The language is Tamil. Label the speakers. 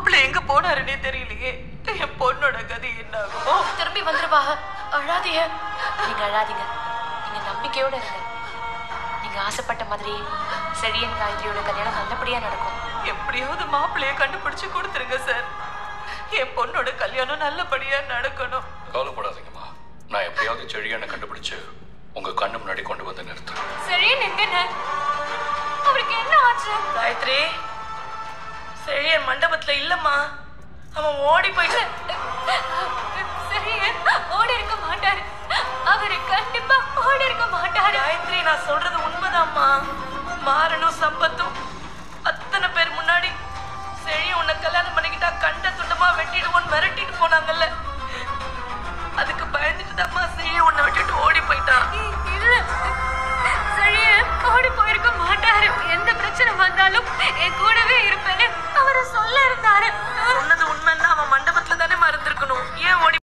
Speaker 1: மாப்பிள்ளை எங்க போனாருன்னே தெரியலையே. என் பொண்ணோட கதி என்ன ஆகுமோ?
Speaker 2: திரும்பி வந்துருவாங்க. அழாதீங்க. நீங்க அழாதீங்க. நீங்க நம்பிக்கையோட இருங்க. நீங்க ஆசைப்பட்ட மாதிரி செழியன் காயத்ரியோட கல்யாணம் நல்லபடியா நடக்கும்.
Speaker 1: எப்படியாவது மாப்பிள்ளைய கண்டுபிடிச்சு கொடுத்துருங்க சார். என் பொண்ணோட கல்யாணம் நல்லபடியா நடக்கணும்.
Speaker 3: கவலைப்படாதீங்கம்மா, நான் எப்படியாவது செழியனை கண்டுபிடிச்சு உங்க கண்ணு முன்னாடி கொண்டு வந்து நிறுத்துறேன்.
Speaker 2: செழியன் எங்கன்னு? அவருக்கு என்ன ஆச்சு?
Speaker 1: காயத்ரி, செழியன் மண்டபத்துல இல்லம்மா, அவன் ஓடி போயிட்டு.
Speaker 2: செழியன் ஓடி இருக்க மாட்டாரு. அவரு கண்டிப்பா ஓடி இருக்க மாட்டாரு.
Speaker 1: காயத்ரி, நான் சொல்றது உண்மைதாம்மா. மாறனும் சம்பத்தும் அத்தனை பேர் முன்னாடி செழியன் உன்னை கல்யாணம் பண்ணிக்கிட்டா கண்ட துண்டமா வெட்டிடுவோன்னு மிரட்டிட்டு போனாங்கல்ல, அதுக்கு பயந்துட்டு தான்மா செழியன் உன்னை விட்டுட்டு ஓடி போயிட்டான்.
Speaker 2: இல்ல, செழியன் ஓடி போயிருக்க மாட்டாரு. எந்த பிரச்சனை வந்தாலும் என் கூடவே இருப்பேன்னு அவரு சொல்ல